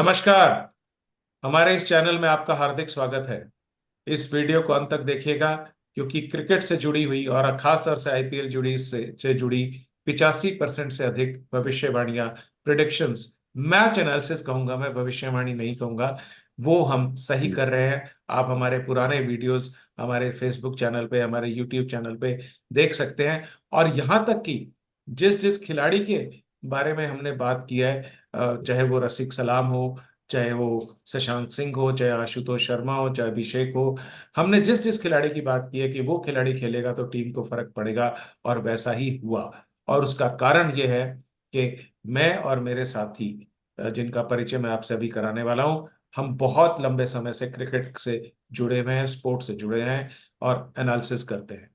नमस्कार। हमारे इस चैनल में आपका हार्दिक स्वागत है। इस वीडियो को अंत तक देखिएगा क्योंकि क्रिकेट से जुड़ी हुई और खास तौर से आईपीएल से जुड़ी 85% से अधिक भविष्यवाणियां, प्रिडिक्शंस, मैच एनालिसिस कहूंगा मैं, भविष्यवाणी नहीं कहूंगा, वो हम सही कर रहे हैं। आप हमारे पुराने वीडियोस हमारे फेसबुक चैनल पे, हमारे यूट्यूब चैनल पे देख सकते हैं। और यहां तक कि जिस जिस खिलाड़ी के बारे में हमने बात किया है, चाहे वो रसिक सलाम हो, चाहे वो शशांक सिंह हो, चाहे आशुतोष शर्मा हो, चाहे अभिषेक हो, हमने जिस जिस खिलाड़ी की बात की है कि वो खिलाड़ी खेलेगा तो टीम को फर्क पड़ेगा, और वैसा ही हुआ। और उसका कारण ये है कि मैं और मेरे साथी, जिनका परिचय मैं आपसे अभी कराने वाला हूं, हम बहुत लंबे समय से क्रिकेट से जुड़े हुए हैं, स्पोर्ट्स से जुड़े हैं और एनालिसिस करते हैं।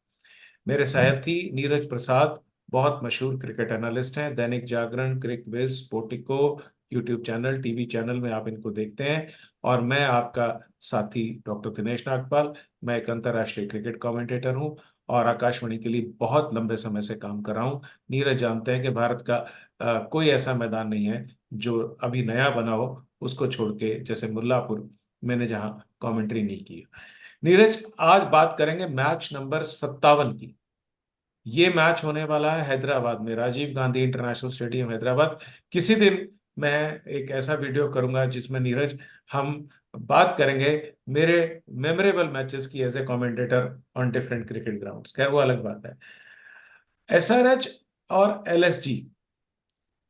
मेरे साथी नीरज प्रसाद बहुत मशहूर क्रिकेट एनालिस्ट हैं। Dainik Jagran, CricViz, Sportico, YouTube channel, TV channel में आप इनको देखते हैं। और मैं आपका साथी डॉक्टर दिनेश नागपाल, मैं एक अंतर्राष्ट्रीय क्रिकेट कमेंटेटर हूं और आकाशवाणी के लिए बहुत लंबे समय से काम कर रहा हूं। नीरज जानते हैं कि भारत का कोई ऐसा मैदान नहीं है जो अभी नया बना हो उसको छोड़ के, जैसे मुल्लापुर, मैंने जहां कमेंट्री नहीं की। नीरज, आज बात करेंगे मैच नंबर 57 की। ये मैच होने वाला है हैदराबाद में, राजीव गांधी इंटरनेशनल स्टेडियम, हैदराबाद। किसी दिन मैं एक ऐसा वीडियो करूंगा जिसमें नीरज हम बात करेंगे मेरे मेमोरेबल मैचेस की as a commentator on different cricket grounds. खैर वो अलग बात है। एसआरएच और एलएसजी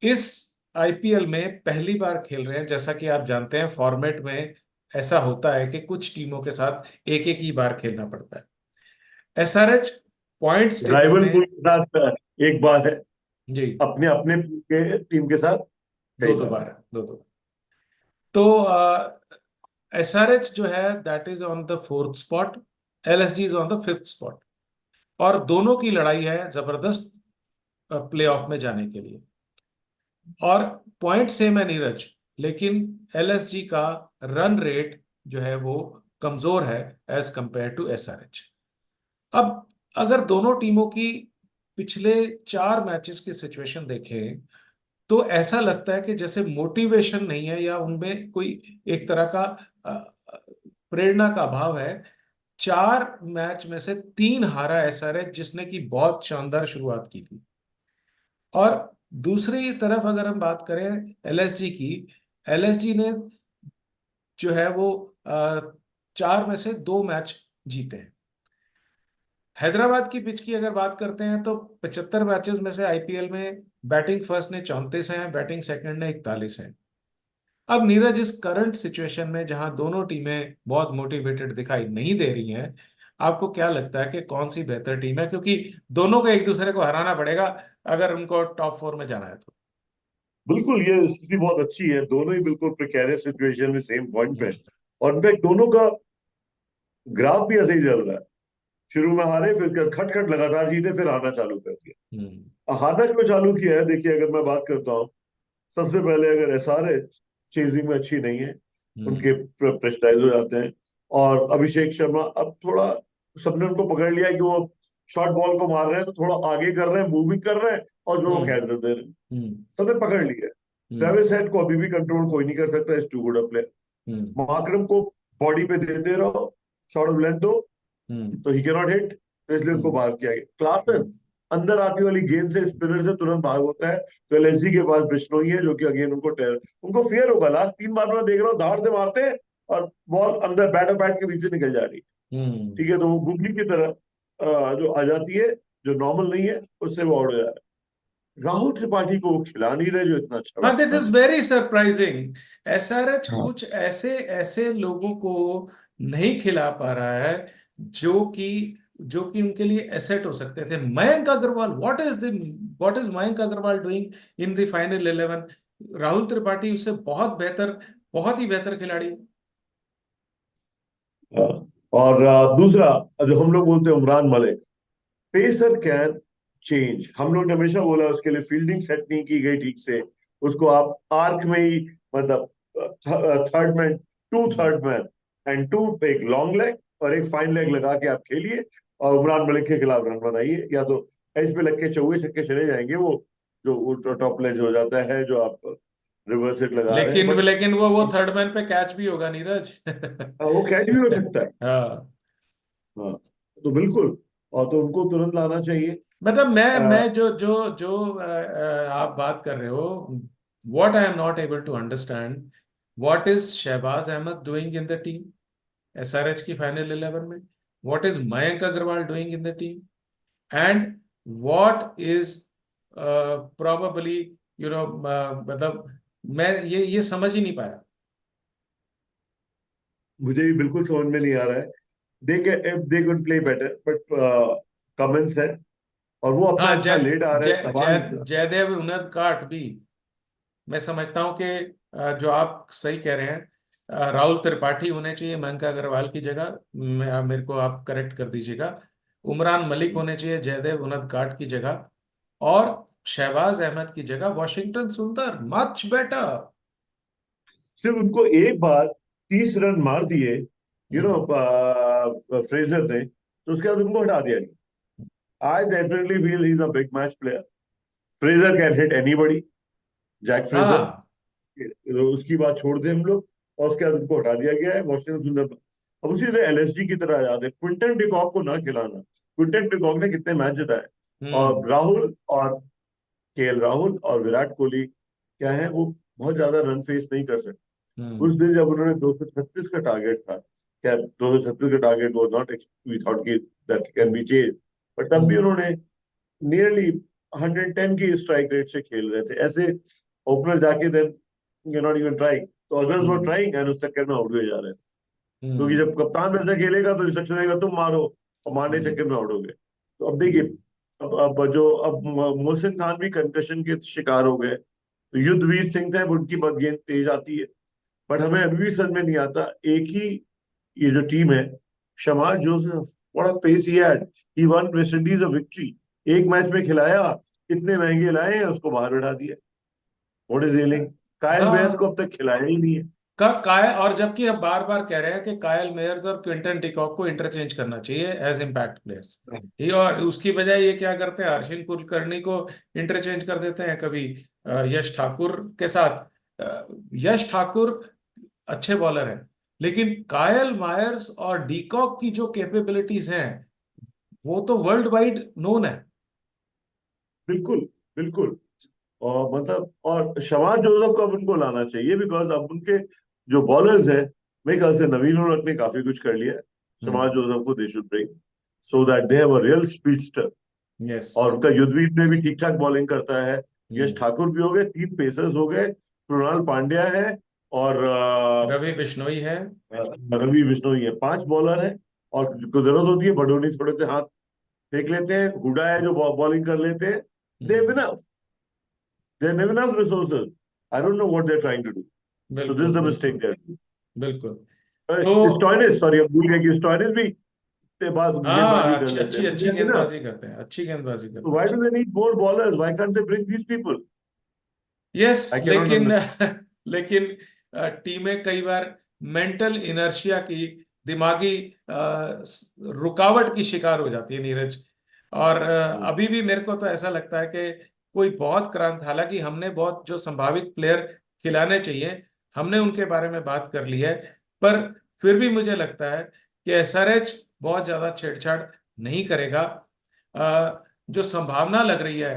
इस आईपीएल में पहली बार खेल रहे हैं। जैसा कि आप जानते हैं, फॉर्मेट में ऐसा होता है कि कुछ टीमों के साथ एक एक ही बार खेलना पड़ता है। एसआरएच पॉइंट्स टेबल राइवल में, पूल के साथ एक बार है। जी, अपने अपने के टीम के साथ दो कई दो बार बार है। है, दो दो। तो एसआरएच जो है that is on the fourth spot, LSG is on the fifth spot. और दोनों की लड़ाई है जबरदस्त प्लेऑफ में जाने के लिए। और पॉइंट सेम है नीरज, लेकिन एलएसजी का रन रेट जो है वो कमजोर है एज कंपेयर टू एसआरएच। अब अगर दोनों टीमों की पिछले 4 मैचेस की सिचुएशन देखें तो ऐसा लगता है कि जैसे मोटिवेशन नहीं है, या उनमें कोई एक तरह का प्रेरणा का अभाव है। 4 मैच में से 3 हारा एसआरएच, जिसने की बहुत शानदार शुरुआत की थी। और दूसरी तरफ अगर हम बात करें एलएसजी की, एलएसजी ने जो है वो 4 में से 2 मैच जीते हैं। हैदराबाद की पिच की अगर बात करते हैं तो 75 मैचेस में से आईपीएल में बैटिंग फर्स्ट ने 34 हैं, बैटिंग सेकंड ने 41 हैं। अब नीरज, इस करंट सिचुएशन में जहां दोनों टीमें बहुत मोटिवेटेड दिखाई नहीं दे रही हैं, आपको क्या लगता है कि कौन सी बेहतर टीम है? क्योंकि दोनों को एक दूसरे को हराना पड़ेगा अगर उनको टॉप 4 में जाना है तो। बिल्कुल, ये स्थिति बहुत अच्छी है। दोनों ही बिल्कुल प्रिकेरियस सिचुएशन में सेम पॉइंट पे हम्म। हैं। और इनफैक्ट दोनों का ग्राफ भी ऐसे ही चल रहा है। शुरू में हारे, फिर खट खट लगातार जीते, फिर हारना चालू कर हम्म। दिया। हारना क्यों चालू किया है, देखिए, अगर मैं बात करता हूँ, सबसे पहले अगर एसआरएच चेजिंग में अच्छी नहीं है, हम्म। उनके प्रेशराइज हो जाते हैं। और अभिषेक शर्मा अब थोड़ा, सबने उनको पकड़ लिया है कि वो शॉर्ट बॉल को मार रहे हैं, तो थोड़ा आगे कर रहे हैं, मूविंग कर रहे हैं, और जो वो हम्म। कैच दे रहे हैं। हम्म। सबने पकड़ लिया है। हम्म। ट्रेविस हेड को अभी भी कंट्रोल कोई नहीं कर सकता, is too good a player. Hmm. Markram को बॉडी पे देते रहो, शॉर्ट ऑफ लेंथ दो, हम्म। तो ही कैन नॉट हिट, तो इसलिए उनको हम्म। बाहर किया गया। क्लासन हम्म। अंदर आने वाली गेंद से, स्पिनर से तुरंत भाग होता है। तो एलएसजी के पास बिश्नोई है, जो कि अगेन उनको फियर होगा। लास्ट 3 बार मैं देख रहा हूँ, धाड़ से मारते हैं और बॉल अंदर बैट और बैट के बीच से निकल जा रही है। हम्म। ठीक है, तो वो गुगली की तरह जो आ जाती है, जो नॉर्मल नहीं है, उससे वो आउट हो जा रहा है। राहुल त्रिपाठी को वो खिला नहीं रहे जो इतना अच्छा हाँ, दिस बैट्समैन इज है। Very surprising. एसआरएच हाँ, कुछ ऐसे ऐसे लोगों को नहीं खिला पा रहा है जो कि उनके लिए एसेट हो सकते थे। Mayank Agarwal, what is Mayank Agarwal doing in the final 11? Rahul Tripathi उससे बहुत बेहतर, बहुत ही बेहतर खिलाड़ी है। हाँ। और दूसरा, जो हम लोग बोलते हैं Umran Malik, pacer can change. हम लोग ने हमेशा बोला उसके लिए फील्डिंग सेट नहीं की गई ठीक से। उसको आप आर्क में ही, मतलब third man, two hmm. Third man and two, एक लॉन्ग लेग और एक फाइन लेग लगा के आप खेलिए, और उमरान मलिक के खिलाफ रन बनाइए। या तो एज पे लग के चौके छक्के चले जाएंगे वो, जो टॉप लेग हो जाता है, जो आप रिवर्स हिट लगा रहे हैं, लेकिन बट लेकिन वो थर्ड मैन पे कैच भी होगा नीरज। वो कैच भी हो सकता है। हाँ, हाँ, तो बिल्कुल, और तो उनको तुरंत लाना चाहिए। मतलब मैं अ, जो आप बात कर रहे हो, what I am not able to understand, what is Shahbaz Ahmed doing in the team SRH की फाइनल 11 में, what is Mayank Agarwal doing in the team, and what is probably you know, मतलब मैं ये समझ ही नहीं पाया। मुझे भी बिल्कुल समझ में नहीं आ रहा है। They if they could play better, but Cummins है, और वो अपना हाँ, इतना लेट आ रहा है, सवाल। जयदेव उनदकाट भी, मैं समझता हूँ कि जो आप सही कह रहे हैं, राहुल त्रिपाठी होने चाहिए मयंक अग्रवाल की जगह, मेरे को आप करेक्ट कर दीजिएगा। उमरान मलिक होने चाहिए जयदेव उनदकाट की जगह, और शहबाज अहमद की जगह वाशिंगटन सुंदर, मच बेटर। सिर्फ उनको एक बार 30 रन मार दिए, हम्म। फ्रेजर ने, तो उसके बाद उनको हटा दिया गया। I definitely feel he is a big match player. Fraser can hit anybody, Jack Fraser, हाँ। तो उसकी बात छोड़ दें हम लोग, और उसके बाद उनको हटा दिया गया है वॉशिंगटन सुंदर। अब उसी तरह एलएसजी की तरह याद है, क्विंटन डिकॉक को ना खिलाना। क्विंटन डिकॉक ने कितने मैच जिताए, हम्म। और राहुल और केएल राहुल और विराट कोहली क्या है, वो बहुत ज्यादा रन फेस नहीं कर सकते। उस हम्म। दिन जब उन्होंने 236 का टारगेट था, क्या 236 का target was not, we thought कि that can be chase, but तब भी हम्म। उन्होंने नियरली 110 की स्ट्राइक रेट से खेल रहे थे ऐसे। ओपनर जाके then you not even trying, तो others were hmm. Trying and उस चक्कर में आउट हुए जा रहे हैं। क्योंकि हम्म। जब कप्तान वैसे खेलेगा तो इंस्ट्रक्शन रहेगा तुम मारो, और मारने के हम्म। चक्कर में आउट हो गए। तो अब देखिए, हम्म। अब मोहसिन खान भी कंकशन के शिकार हो गए, तो युद्धवीर सिंह थे, उनकी बस गेंद तेज आती है। बट हमें अभी भी समझ में नहीं आता, एक ही ये जो टीम है, Shamar Joseph, what a pace he had, he won West Indies a victory. एक मैच में खिलाया, इतने महंगे लाए हैं, उसको बाहर बैठा दिया। व्हाट इज एलिंग, कायल बेयर को हाँ, अब तक खिलाया ही नहीं है। का कायल, और जबकि हम बार बार कह रहे हैं कि कायल मेयर्स और क्विंटन डिकॉक को इंटरचेंज करना चाहिए एज इम्पैक्ट प्लेयर्स, ये, और उसकी बजाय ये क्या करते हैं, हर्षिल कुलकर्णी को इंटरचेंज कर देते हैं कभी यश ठाकुर के साथ। यश ठाकुर अच्छे बॉलर हैं, लेकिन कायल मायर्स और डीकॉक की जो कैपेबिलिटीज हैं वो तो वर्ल्ड वाइड नोन है। बिल्कुल, बिल्कुल। और मतलब, और शमाज जोसफ को अब उनको लाना चाहिए, बिकॉज अब उनके जो बॉलर्स हैं, मेरे ख्याल से नवीन उलक ने काफी कुछ कर लिया है। शमाज हम्म। जोसफ को they should bring, so that they have a real speedster. Yes. और उनका युद्धवीर में भी ठीक ठाक बॉलिंग करता है। यश हम्म। ठाकुर भी हो गए, 3 पेसर्स हो गए, कृणाल पांड्या है, और रवि बिश्नोई है। रवि बिश्नोई है, 5 बॉलर हैं। और जो जरूरत होती है, बडोनी थोड़े से हाथ फेंक लेते हैं, हुडा है जो बॉलिंग कर लेते हैं। दे हम्म। They have enough resources. I don't know what they're trying to do. So this is बिल्कुल, the mistake बिल्कुल, there. बिल्कुल। तो स्टॉइनिस, सॉरी, अब भूल गया कि स्टॉइनिस भी इतने बाद गेंदबाजी हाँ, कर अच्छी लेते अच्छी हैं, अच्छी मुझे है ना। गेंदबाजी करते हैं, अच्छी गेंदबाजी So करते why हैं। do they need more bowlers? Why can't they bring these people? Yes, I cannot लेकिन understand. लेकिन टीमें कई बार मेंटल इनर्शिया की, दिमागी रुकावट की शिकार हो जाती है नीरज। और अभी भी मेरे को तो ऐसा लगता है कि कोई बहुत क्रांत, हालांकि हमने बहुत जो संभावित प्लेयर खिलाने चाहिए हमने उनके बारे में बात कर ली है, पर फिर भी मुझे लगता है कि एसआरएच बहुत ज्यादा छेड़छाड़ नहीं करेगा। जो संभावना लग रही है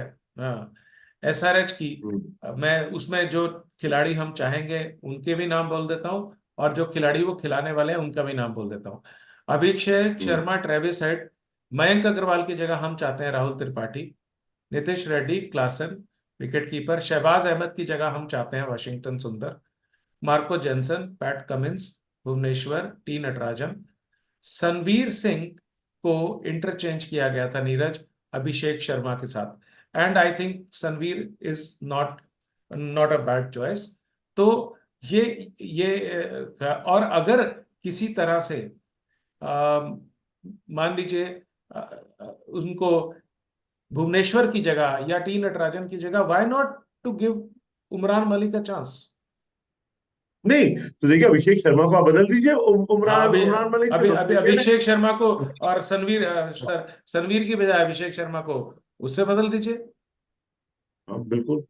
एसआरएच की, मैं उसमें जो खिलाड़ी हम चाहेंगे उनके भी नाम बोल देता हूँ, और जो खिलाड़ी वो खिलाने वाले हैं उनका भी नाम बोल देता हूँ। अभिषेक शर्मा, ट्रेविस हेड, मयंक अग्रवाल की जगह हम चाहते हैं Rahul Tripathi, Nitish Reddy, Klaasen wicket keeper, Shahbaz Ahmed की जगह हम चाहते हैं Washington Sundar, Marco Jansen, Pat Cummins, Bhuvneshwar, T Natarajan, Sanveer Singh को इंटरचेंज किया गया था नीरज अभिषेक शर्मा के साथ, and I think Sanveer is not not a bad choice. तो ये और अगर किसी तरह से मान लीजिए उनको भुवनेश्वर की जगह या टी नटराजन की जगह, why not to give Umran Malik a chance. नहीं, तो देखिए, अभिषेक शर्मा को आप बदल दीजिए, हाँ, उमरान अभी उमरान मलिक से, अभी बस अभी क्रिकेट है। अभिषेक शर्मा को और सनवीर की बजाय अभिषेक शर्मा को उससे बदल दीजिए। हाँ, बिल्कुल।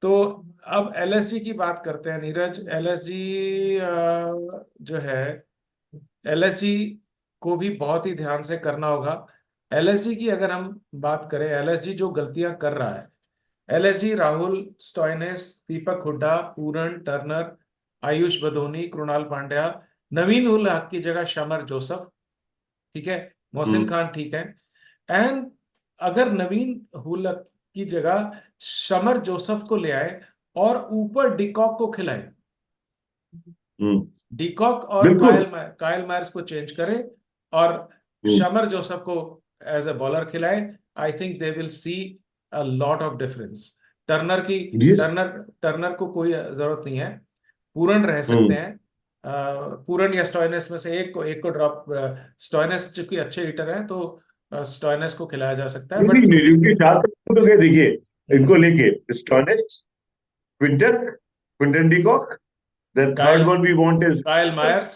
तो अब एलएसजी की बात करते हैं नीरज। एलएसजी जो है, एलएसजी को भी बहुत ही ध्यान से करना होगा। एलएसजी की अगर हम बात करें, एलएसजी जो गलतियां कर रहा है, एलएसजी राहुल स्टॉइनिस, दीपक हुड्डा, पूरन, टर्नर, आयुष बदोनी, कृणाल पांड्या, नवीन उल हक की जगह शमर जोसफ, ठीक है, मोहसिन हम्म खान ठीक है। एंड अगर नवीन उल हक की जगह शमर जोसफ को ले आए और ऊपर डिकॉक को खिलाए, हम्म डिकॉक और बिल्कुल। कायल मायर्स को चेंज करे और हम्म शमर जोसफ को एज ए बॉलर खिलाए, I think they will see a lot of difference. Turner की यस। टर्नर टर्नर को कोई जरूरत नहीं है, पूरन रह सकते हम्म हैं। पूरन या स्टॉइनिस में से एक को ड्रॉप, स्टॉइनिस चूंकि अच्छे हिटर हैं तो स्टॉइनिस को खिलाया जा सकता है, नहीं बट नहीं नहीं, उनके चार तो क्या देखिए, इनको लेके Stoinis, Quinton, Quinton de Kock, then Kyle third one we want is, Kyle Mayers.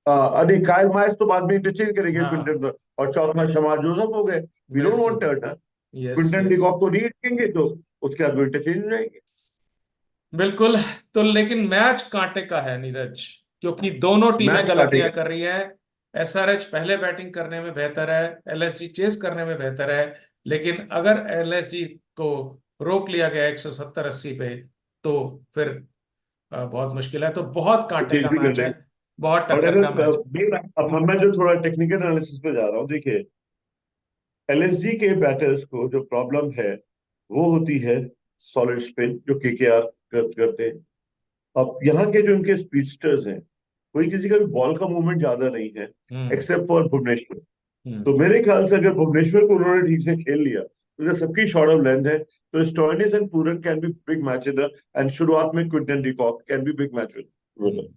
अरे काइल माइस तो बाद में इंटरचेंज करेंगे हाँ, क्विंटन, और चौथा शमार जोसफ हो गए। We don't yes want Turner. Yes Quinton yes, de Kock को नहीं रखेंगे तो उसके बाद वो इंटरचेंज हो जाएंगे। बिल्कुल। तो लेकिन मैच कांटे का है नीरज, क्योंकि दोनों टीमें मैच गलतियां काटेगा। कर रही है। एसआरएच पहले बैटिंग करने में बेहतर है, एलएसजी चेस करने में बेहतर है, लेकिन अगर एलएसजी को रोक लिया गया 170-80 पे, तो फिर बहुत मुश्किल है। तो बहुत कांटे चेंज का भी कर मैच है, देंगे। बहुत और टक्कर का अगर मैच। अब मैं जो थोड़ा टेक्निकल एनालिसिस पे जा रहा हूँ, देखिए एलएसजी के बैटर्स को जो प्रॉब्लम है वो होती है सॉलिड स्पिन, जो केकेआर करते हैं। अब यहाँ के जो इनके स्पीडस्टर्स हैं, कोई किसी का भी बॉल का मूवमेंट ज्यादा नहीं है, हम्म एक्सेप्ट फॉर भुवनेश्वर। हम्म तो मेरे ख्याल से अगर भुवनेश्वर को उन्होंने ठीक से खेल लिया, तो जब सबकी शॉर्ट ऑफ लेंथ है, तो Stoinis and Pooran can be big match in, and शुरुआत में Quinton de Kock can be big match. Hmm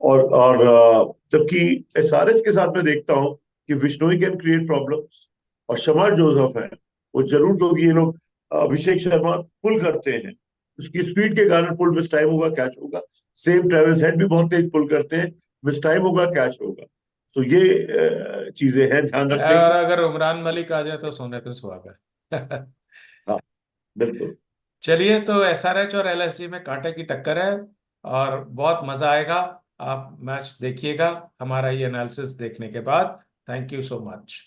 और जबकि एसआरएच के साथ मैं देखता हूँ कि विश्नोई कैन क्रिएट प्रॉब्लम्स, और शमार जोसफ है, वो जरूर, क्योंकि ये लोग अभिषेक शर्मा पुल करते हैं, उसकी स्पीड के कारण पुल मिस टाइम होगा, कैच होगा। सेम ट्रेविस हेड भी बहुत तेज पुल करते हैं, मिस टाइम होगा, कैच होगा। तो ये चीजें हैं ध्यान रखने और की। अगर उमरान मलिक आ जाए तो सोने पे सुहागा। हाँ बिल्कुल। चलिए, तो एसआरएच और एलएसजी में कांटे की टक्कर है और बहुत मजा आएगा। आप मैच देखिएगा हमारा ये एनालिसिस देखने के बाद। Thank you so much.